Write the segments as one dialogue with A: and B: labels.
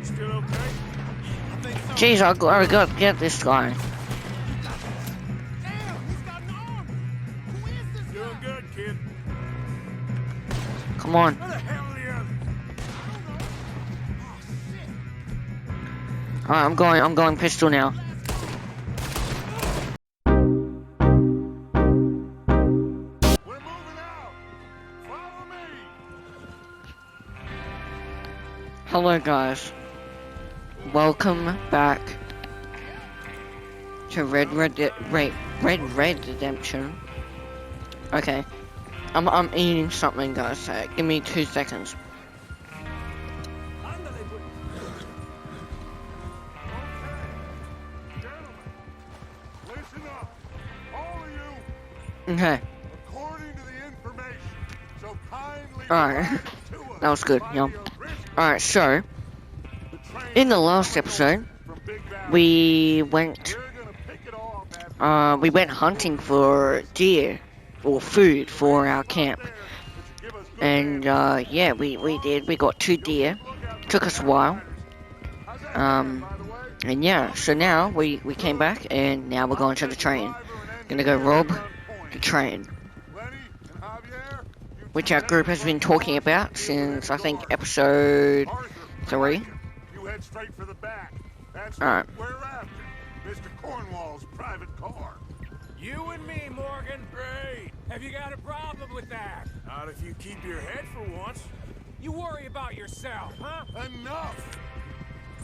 A: Still okay?
B: Jeez, I gotta get this guy.
A: Damn, he's got an arm. Who is this? Doing good, kid.
B: Come on.
A: Where the hell are the others?
B: Alright, I'm going pistol now.
A: We're moving out. Follow me.
B: Hello guys. Welcome back to Red Redemption. Okay. I'm eating something guys, give me 2 seconds.
A: Listen up, all of you.
B: Okay.
A: According to the information, so kindly
B: Alright.
A: provide to us
B: That was good,
A: by
B: yeah.
A: the original
B: Alright, so
A: train
B: in the last episode
A: from Big Valley.
B: we went
A: We're gonna pick it off after
B: we went hunting for deer or food for our camp. And yeah, we did. We got 2 deer. Took us a while. And yeah, so now we came back and now we're going to the train. Gonna go rob the train, which our group has been talking about since I think episode 3.
A: You head straight for the back. That's
B: Alright.
A: what we're after. Mr. Cornwall's private car.
C: You and me, Morgan.
A: Great.
C: Have you got a problem with that?
A: Not if you keep your head for once.
C: You worry about yourself, huh?
A: Enough.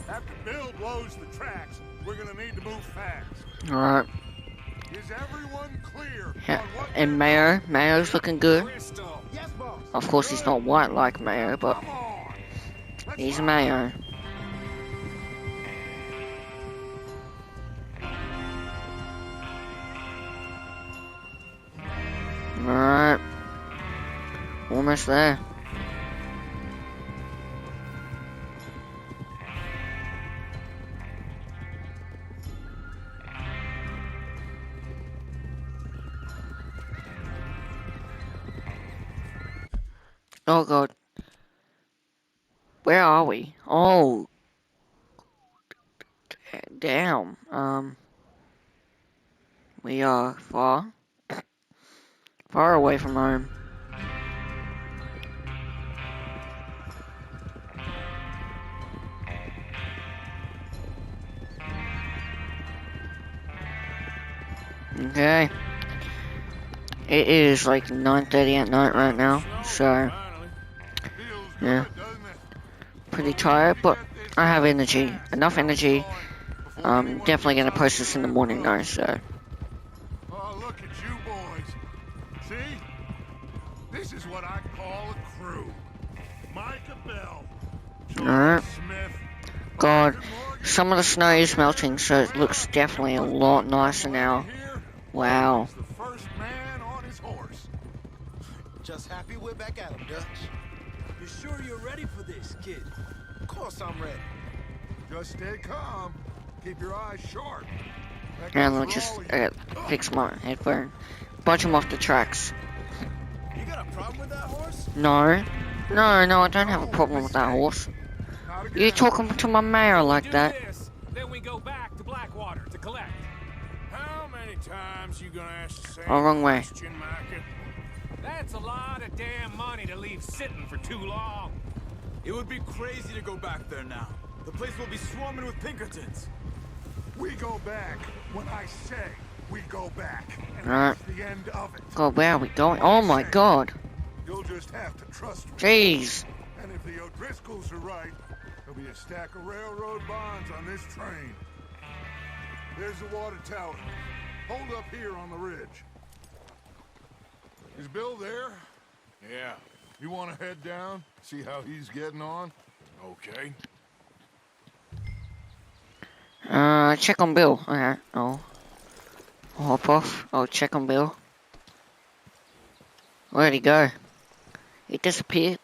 A: After Bill blows the tracks, we're gonna need to move fast.
B: Alright.
A: Is everyone clear
B: Yeah.
A: on what
B: And Mayo's looking good.
C: Crystal.
A: Yes, boss.
B: Of course he's not white like Mayo, but
A: Come on. Let's
B: he's
A: ride.
B: Mayo. Alright. Almost there. Oh god. Where are we? Oh. Damn. We are far away from home. Okay. It is like 9:30 at night right now, so yeah, pretty tired, but I have energy, enough energy. Definitely gonna post this in the morning though, so.
A: Oh, look at you boys. See? This is what I call a crew. Micah Bell.
B: Alright.
A: Smith.
B: God, some of the snow is melting, so it looks definitely a lot nicer now. Wow.
A: The first man on his horse.
D: Just happy we're back at him, Dutch.
C: You sure you're ready for this, kid?
D: Of course I'm ready.
A: Just stay calm. Keep your eyes sharp. That
B: And
A: goes
B: I'll
A: for
B: just
A: all of you.
B: fix my headphone. Bunch them off the tracks.
D: You got a problem with that horse?
B: No, I don't have a problem with that horse.
A: Not
B: You
A: again.
B: talking to my mayor like
C: Do
B: that?
C: this, then we go back to Blackwater to collect.
A: How many times you gonna ask the same
B: Oh, wrong way.
A: question, Micah?
C: That's a lot of damn money to leave sitting for too long.
E: It would be crazy to go back there now. The place will be swarming with Pinkertons.
A: We go back when I say we go back. And
B: Alright.
A: that's the end of it.
B: God, where are we going? Oh my god.
A: You'll just have to trust me.
B: Jeez.
A: And if the O'Driscolls are right, there'll be a stack of railroad bonds on this train. There's the water tower. Hold up here on the ridge. Is Bill there? Yeah. You want to head down? See how he's getting on? Okay.
B: Check on Bill. Alright, I'll hop off. I'll check on Bill. Where'd he go? He disappeared.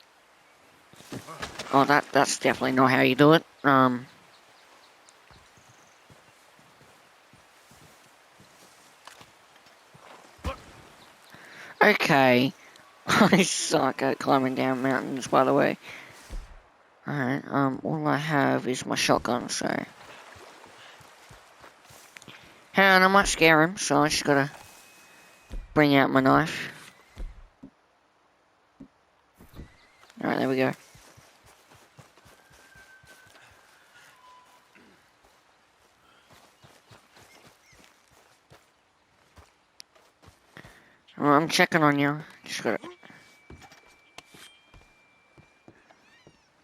B: Oh, that's definitely not how you do it. Okay. I suck at climbing down mountains, by the way. Alright, all I have is my shotgun, so. And I might scare him, so I just gotta bring out my knife. Alright, there we go. Well, I'm checking on you. Just gotta.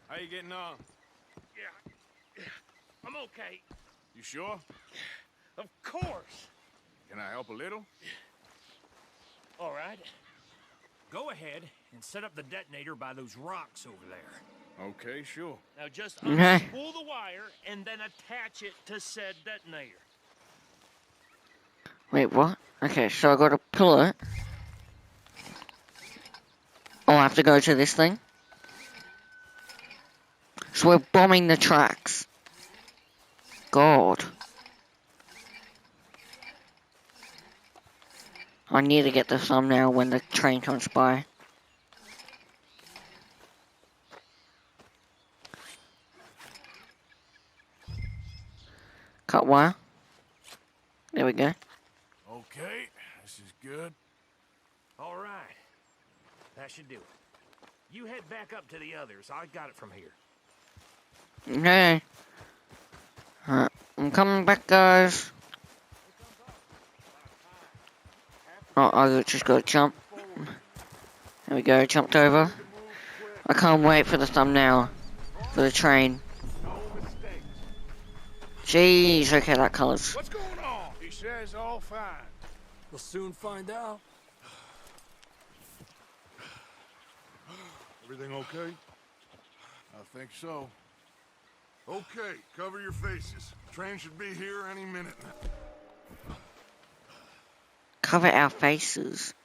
E: How you getting on?
C: Yeah, I'm okay.
E: You sure?
C: Of course.
E: Can I help a little?
C: All right. Go ahead and set up the detonator by those rocks over there.
E: Okay, sure.
C: Now just
B: Okay.
C: pull the wire and then attach it to said detonator.
B: Wait, what? Okay, so I gotta pull it. Oh, I have to go to this thing? So we're bombing the tracks. God. I need to get the thumbnail when the train comes by. Cut wire. There we go.
E: Okay, this is good.
C: All right. That should do it. You head back up to the others. I got it from here.
B: Okay. Alright, I'm coming back, guys. Oh, I just gotta jump. There we go, jumped over. I can't wait for the thumbnail for the train. Jeez, okay, that colours.
E: What's going on? He says all fine.
D: We'll soon find out.
A: Everything okay?
E: I think so.
A: Okay, cover your faces. Train should be here any minute.
B: Cover our faces.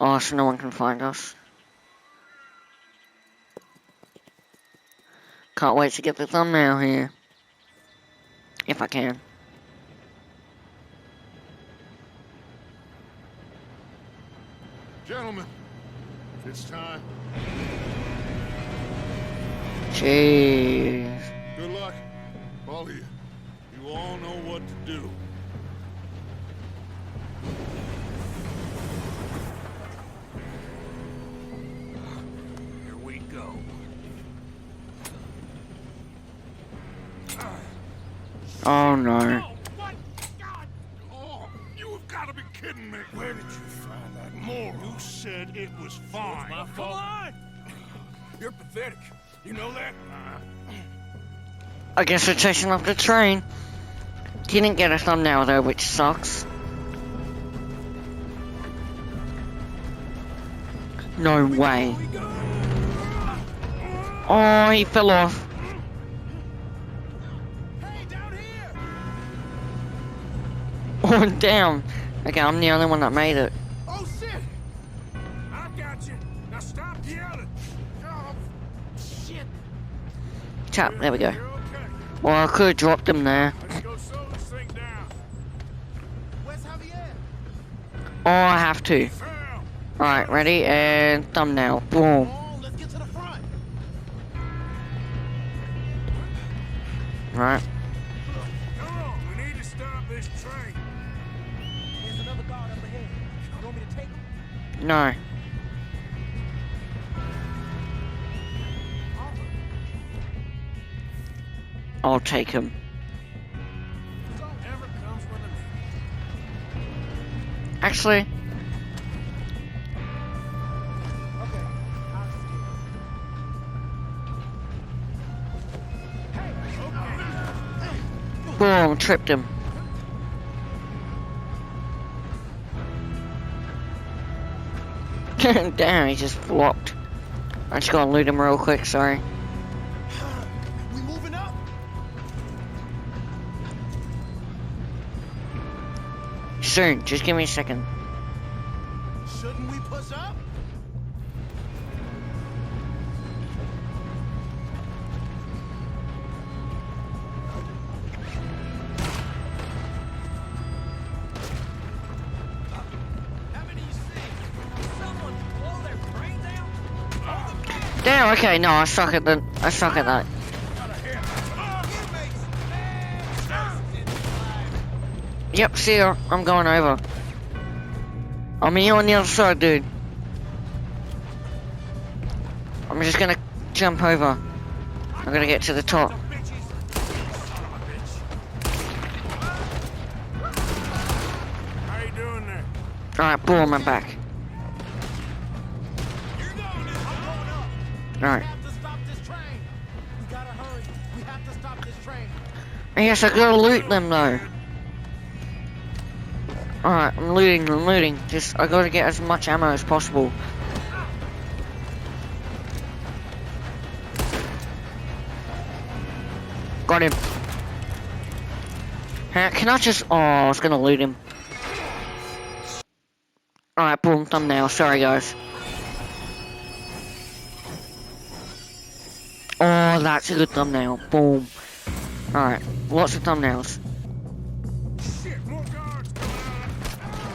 B: Oh, so no one can find us. Can't wait to get the thumbnail here. If I can.
A: Gentlemen, it's time.
B: Jeez.
A: Good luck. All of you. You all know what to do.
C: Here we go.
B: Oh no.
C: Oh, what? God!
A: Oh, you have got to be kidding me. Where did you find that moron? You said it was fine.
C: My fault.
E: on! You're pathetic. You know that?
B: I guess we're chasing off the train. Didn't get a thumbnail though, which sucks. No way. Oh, he fell off.
D: Hey, down here!
B: Oh, damn. Okay, I'm the only one that made it.
D: Oh, shit!
C: I got you. Now stop yelling.
D: Oh, shit!
B: Chap, there we go.
C: You're okay.
B: Well, I could have dropped him there.
C: Let's go slow this thing down.
D: Where's Javier?
B: Oh, I have to.
C: Fell.
B: Alright, ready? And thumbnail. Boom.
D: Come on, let's get to the front.
B: Right.
C: Come on, we need to stop this train.
D: There's another guard up ahead. You want me to take him?
B: No. I'll take him.
C: Never comes with a name.
B: Actually,
D: Okay.
B: boom, tripped him. Damn, he just flopped. I just gotta loot him real quick, sorry.
D: We moving up?
B: Soon, just give me a second.
D: Shouldn't we push up?
B: Oh, okay, no, I suck at that. Yep, see ya. I'm going over. I'm here on the other side, dude. I'm just gonna jump over. I'm gonna get to the top.
C: How you doing there?
B: Alright, boom, I'm back. Alright. Yes, I gotta loot them though. Alright, I'm looting. Just, I gotta get as much ammo as possible. Got him. Can I just... Oh, I was gonna loot him. Alright, boom, thumbnail. Sorry, guys. Oh, that's a good thumbnail. Boom. Alright, lots of thumbnails.
C: Shit, more guards coming out.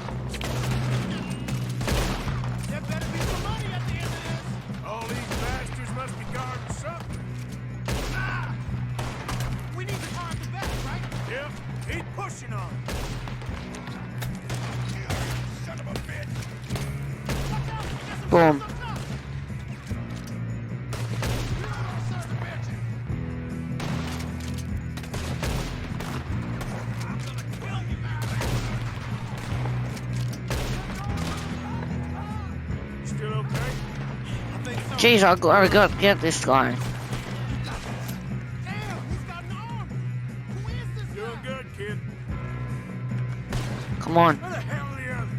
C: There better be some money at the end of this. All these bastards must be guarding something. Ah! We need to find the best, right? Yep, keep pushing on. Son of a bitch. Watch out,
B: Boom.
C: Still okay?
B: Jeez, I gotta get this guy.
C: Damn, he's got an arm. Who is this guy? Doing good, kid.
B: Come on.
C: Where the hell are the others?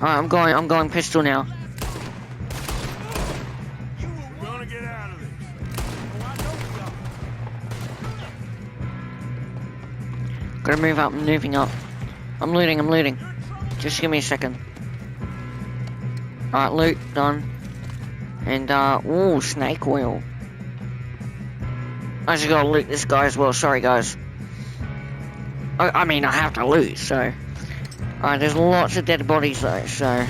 B: Alright, I'm going pistol now.
C: We're gonna get out of this. Oh, I know we are.
B: Gotta move up, I'm moving up. I'm looting. Just give me a second. Alright, loot, done. And, ooh, snake oil. I just gotta loot this guy as well, sorry guys. I mean, I have to loot, so. Alright, there's lots of dead bodies though, so.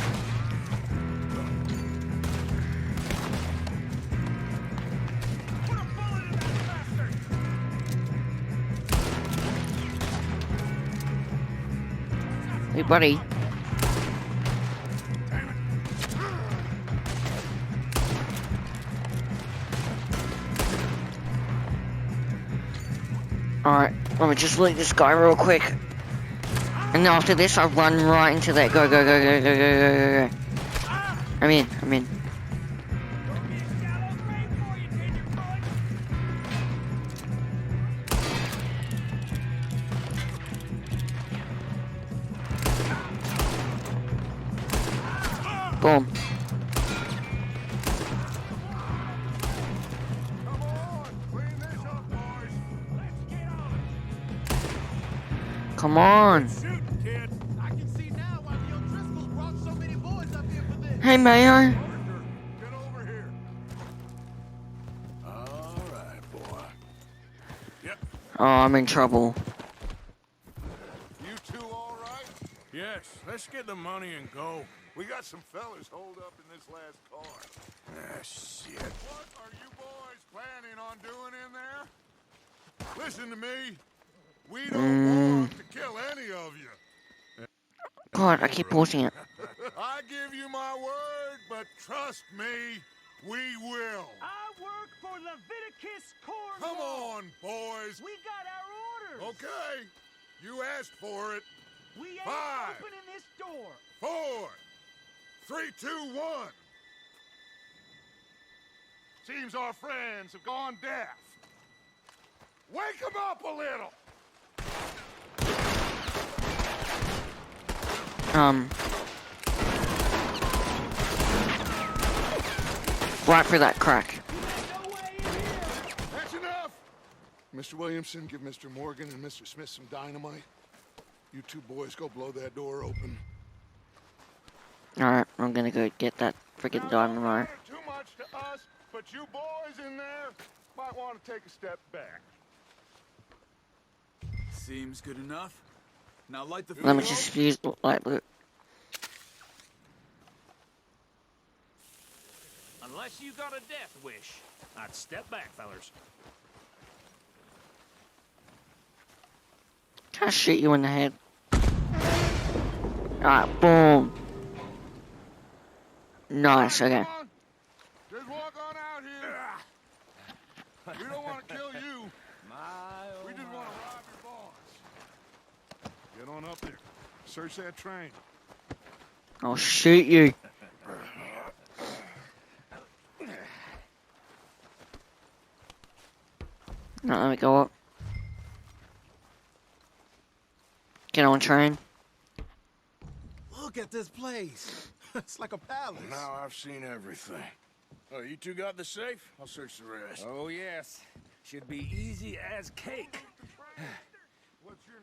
B: Hey, buddy. Alright, let me just loot this guy real quick. And after this, I run right into that. Go. I'm in. Boom.
A: Come on, clean this up, boys. Let's get on.
B: Come on.
C: Shooting, kid.
D: I can see now why the O'Driscolls brought so many boys up here for this.
B: Hey, Mayo.
A: Get over here.
C: All right, boy. Yep.
B: Oh, I'm in trouble.
A: You two all right?
C: Yes, let's get the money and go.
A: We got some fellas holed up in this last car.
C: Ah, shit.
A: What are you boys planning on doing in there? Listen to me. We don't want to kill any of you.
B: God, I keep pausing it.
A: I give you my word, but trust me, we will.
D: I work for Leviticus Coarse.
A: Come on, boys.
D: We got our orders.
A: Okay. You asked for it.
D: We ain't
A: 5,
D: opening this door.
A: 4, 3, 2, 1. Seems our friends have gone deaf. Wake them up a little.
B: Right for that crack.
A: That's enough. Mr. Williamson, give Mr. Morgan and Mr. Smith some dynamite. You two boys go blow that door open.
B: Alright, I'm gonna go get that freaking dynamite.
A: Too much to us, but you boys in there might want to take a step back.
E: Seems good enough. Now light the
B: Let me
E: fuse.
B: just use light blue.
C: Unless you got a death wish, I'd step back, fellers.
B: Can I shoot you in the head? Alright, boom. Nice, okay.
A: Come on. Just walk on out here. We don't want to kill you. We just want to rob your boss. Get on up there. Search that train.
B: I'll shoot you. No, let me go up. Get on train.
D: Look at this place. It's like a palace.
A: Now I've seen everything. Oh, you two got the safe? I'll search the rest.
F: Oh, yes. Should be easy as cake.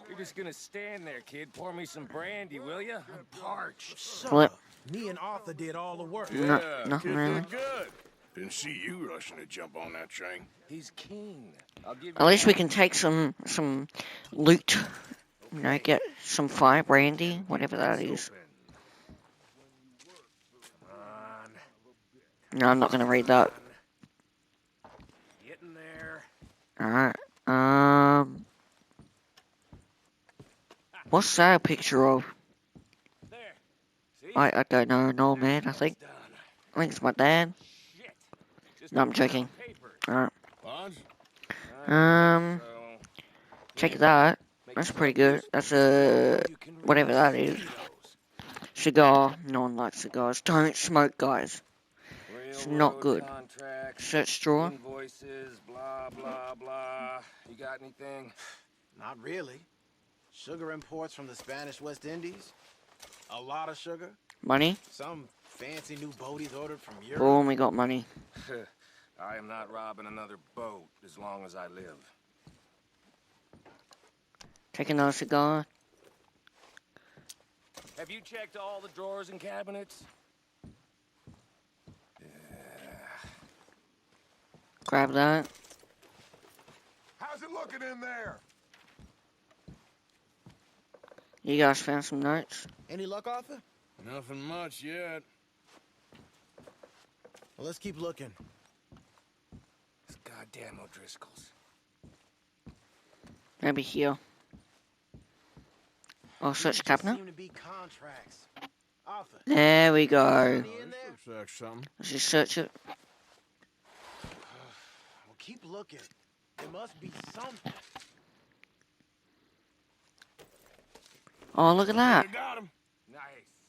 F: You're just gonna stand there, kid. Pour me some brandy, will ya? I'm parched.
B: Flip.
D: Me and Arthur did all the work.
B: No, nothing really.
A: Good. Didn't see you rushing to jump on that train.
F: He's king. I'll give
B: At least we can take some loot. You know, get some fire brandy, whatever that is. No, I'm not gonna read that.
F: Get in there.
B: Alright. What's that a picture of?
F: There. See?
B: I don't know, an old man, I think.
F: Done.
B: I think it's my dad.
F: Shit. Just
B: No, I'm
F: a piece of
B: joking.
F: paper.
B: Alright.
A: Bonds?
F: So,
B: Check that. That's pretty good. That's a
F: you can read
B: whatever that is.
F: those.
B: Cigar. No one likes cigars. Don't smoke, guys. It's not
F: Railroad
B: good.
F: Contracts,
B: Search drawer.
F: invoices, blah, blah, blah. You got anything?
D: Not really. Sugar imports from the Spanish West Indies. A lot of sugar.
B: Money.
D: Some fancy new boaties ordered from Europe.
B: Boom, we got money.
F: I am not robbing another boat as long as I live.
B: Take another cigar.
F: Have you checked all the drawers and cabinets?
B: Grab that.
A: How's it looking in there?
B: You guys found some notes?
D: Any luck, Arthur?
A: Nothing much yet.
D: Well, let's keep looking.
F: It's goddamn O'Driscoll's.
B: Maybe here. Oh, search cabinet.
D: Seem to be contracts. Arthur.
B: There we go.
D: Money in there?
A: Search something.
B: Let's just search it.
D: Well, keep looking. There must be something.
B: Oh, look at that.
A: Got him.
F: Nice.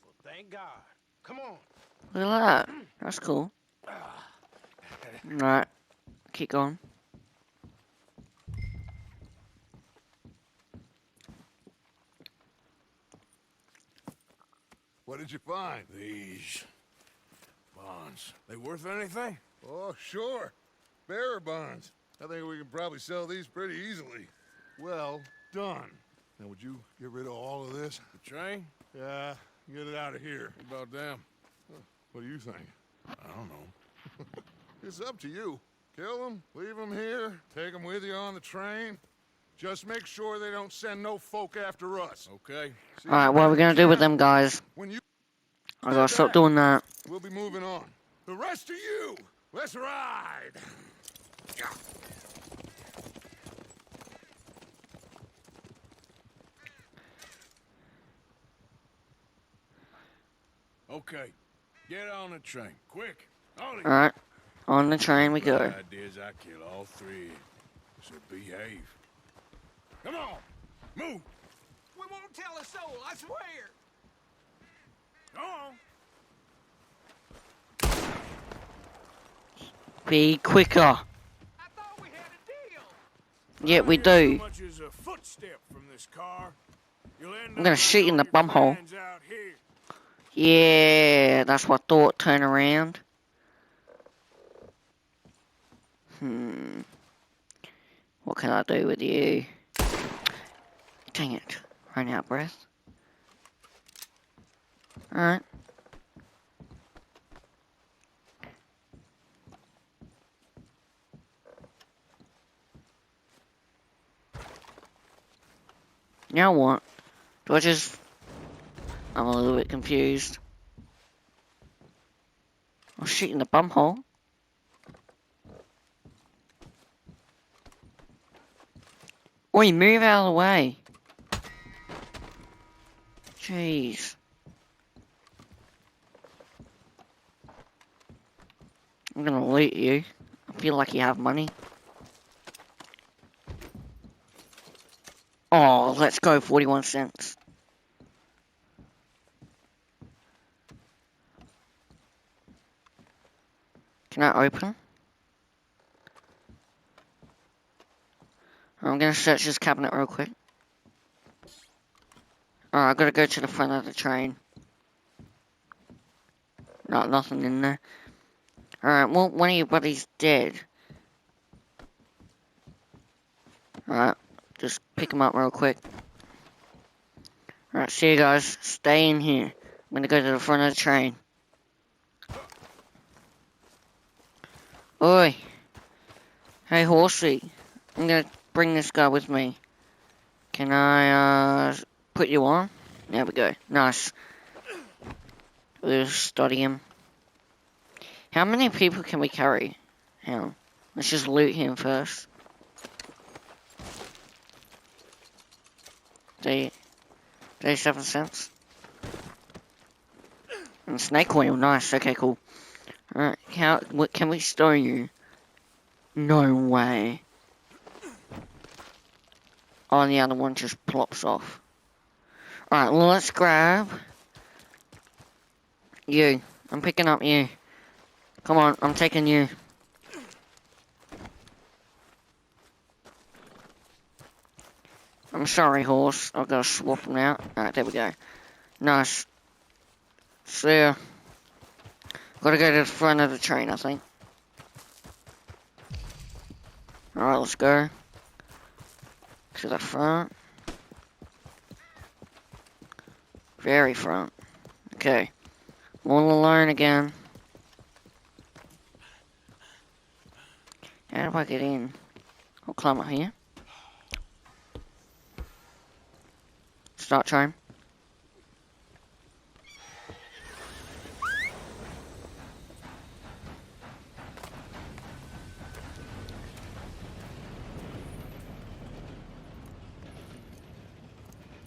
D: Well, thank God. Come on.
B: Look at that. That's cool. Right. Keep going.
A: What did you find? These bonds. They worth anything? Oh, sure. Bearer bonds. I think we can probably sell these pretty easily. Well done. Now, would you get rid of all of this? The train? Yeah, get it out of here. What about them? What do you think? I don't know. It's up to you. Kill them, leave them here, take them with you on the train. Just make sure they don't send no folk after us. Okay.
B: Alright, what are we gonna do with them guys?
A: When you
B: I gotta stop doing that.
A: we'll be moving on. The rest of you, let's ride. Okay, get on the train, quick.
B: Alright. On the train we go.
A: The idea is I kill all three. So behave. Come on, move.
C: We won't tell a soul, I swear.
A: Go on.
B: Be quicker.
C: I thought we had a deal.
B: Yeah, we do.
C: So much as a footstep from this car. You'll end
B: I'm gonna
C: up
B: shoot you in the
C: like all
B: bum
C: your
B: hole.
C: friends out here.
B: Yeah, that's what I thought. Turn around. What can I do with you? Dang it. Run out of breath. Alright. Now what? Do I just... I'm a little bit confused. I'll shoot in the bum hole. Oi, move out of the way. Jeez. I'm gonna loot you. I feel like you have money. Oh, let's go, 41 cents. Can I open? I'm gonna search this cabinet real quick. Alright, I gotta go to the front of the train. No, nothing in there. Alright, well, one of your buddies dead. Alright, just pick him up real quick. Alright, see you guys. Stay in here. I'm gonna go to the front of the train. Oi. Hey, horsey. I'm gonna bring this guy with me. Can I, put you on? There we go. Nice. We'll study him. How many people can we carry? Hang on. Let's just loot him first. 37 cents. And snake oil, nice. Okay, cool. Alright, what can we store you? No way. Oh, and the other one just plops off. Alright, well, let's grab you. I'm picking up you. Come on, I'm taking you. I'm sorry, horse. I've got to swap them out. Alright, there we go. Nice. See ya. Gotta go to the front of the train, I think. Alright, let's go. To the front. Very front. Okay. All alone again. How do I get in? I'll climb up here. Start train.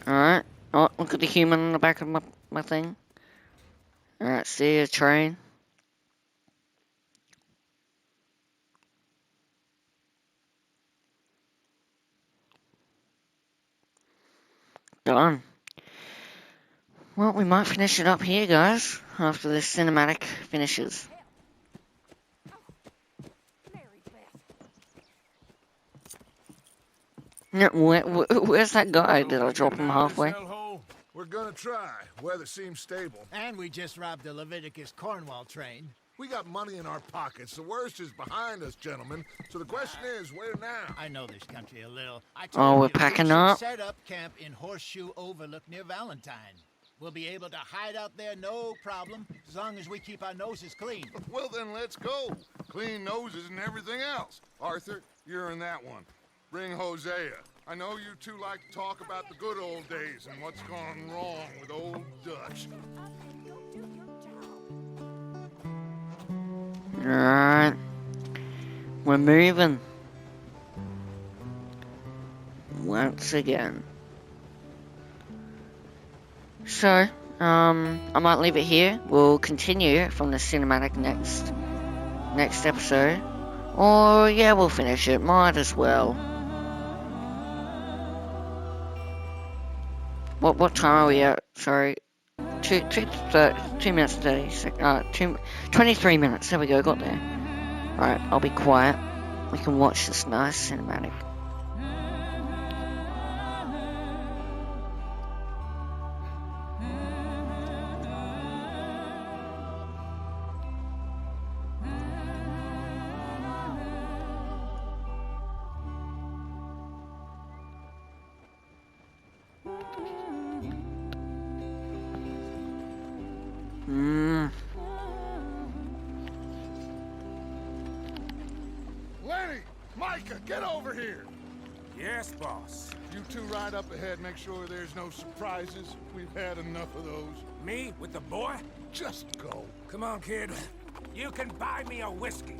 B: Alright. Oh, look at the human on the back of my thing. Alright, see ya, train. Done. Well, we might finish it up here, guys, after this cinematic finishes. No, where's that guy? Did I drop him halfway?
A: We're gonna try. Weather seems stable.
D: And we just robbed the Leviticus Cornwall train.
A: We got money in our pockets. The worst is behind us, gentlemen. So the question is, where now?
D: I know this country a little.
B: Oh, we're packing up.
D: Set up camp in Horseshoe Overlook near Valentine. We'll be able to hide out there, no problem, as long as we keep our noses clean.
A: Well, then let's go. Clean noses and everything else. Arthur, you're in that one. Bring Hosea. I know you two like to talk about the good old days and what's gone wrong with old Dutch.
B: Alright. We're moving. Once again. So, I might leave it here. We'll continue from the cinematic next episode. Or, yeah, we'll finish it. Might as well. What time are we at? Sorry. 2 minutes 30 23 minutes. There we go, got there. Alright, I'll be quiet. We can watch this nice cinematic.
A: Lenny! Micah, get over here!
F: Yes, boss.
A: You two ride up ahead, make sure there's no surprises. We've had enough of those.
F: Me with the boy?
A: Just go.
F: Come on, kid. You can buy me a whiskey.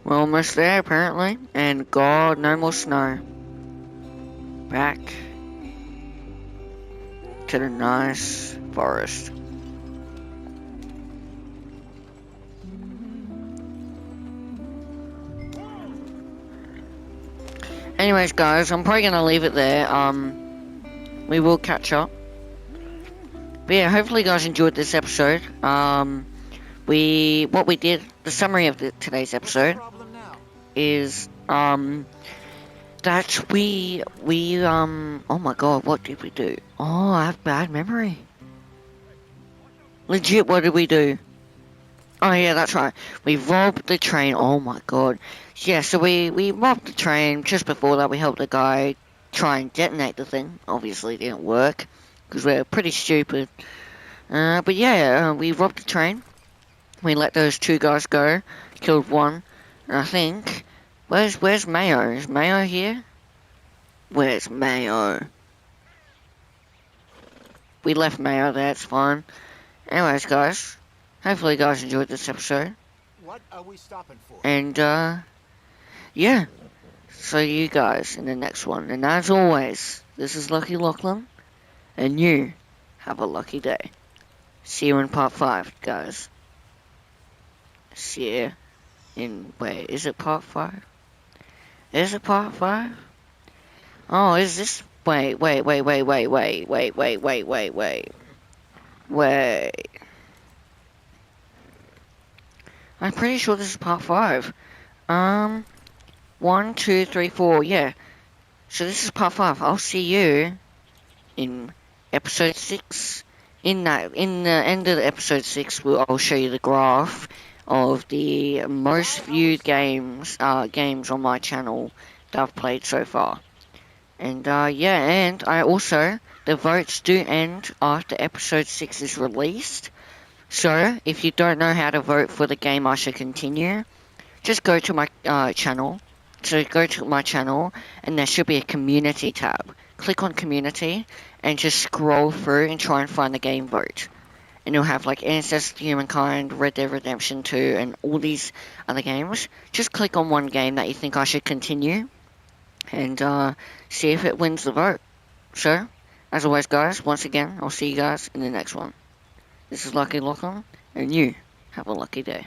B: We're almost there, apparently. And God, no more snow. Back to the nice forest. Anyways, guys, I'm probably gonna leave it there. We will catch up. But yeah, hopefully you guys enjoyed this episode. What we did, the summary of today's episode is, that oh my god, what did we do? Oh, I have bad memory. Legit, what did we do? Oh yeah, that's right. We robbed the train. Oh my god. Yeah, so we robbed the train. Just before that, we helped the guy try and detonate the thing. Obviously, it didn't work, because we're pretty stupid. But yeah, we robbed the train. We let those two guys go. Killed one. And I think... Where's Mayo? Is Mayo here? Where's Mayo? We left Mayo there, it's fine. Anyways, guys. Hopefully you guys enjoyed this episode.
D: What are we stopping for?
B: And, yeah. See you guys in the next one. And as always, this is Lucky Lachlan. And you have a lucky day. See you in part 5, guys. See you in... Wait, is it part 5? Is it part 5? Oh, is this... Wait. I'm pretty sure this is part 5. 1, 2, 3, 4, yeah. So this is part 5. I'll see you in episode 6. In the end of the episode 6, I'll show you the graph of the most viewed games on my channel that I've played so far. And yeah, and I also, the votes do end after episode 6 is released. So if you don't know how to vote for the game I should continue, just go to my channel. So go to my channel, and there should be a community tab. Click on community and just scroll through and try and find the game vote. And you'll have like Ancestors, Humankind, Red Dead Redemption 2, and all these other games. Just click on one game that you think I should continue, and see if it wins the vote. So, as always, guys, once again, I'll see you guys in the next one. This is Lucky Lachlan, and you have a lucky day.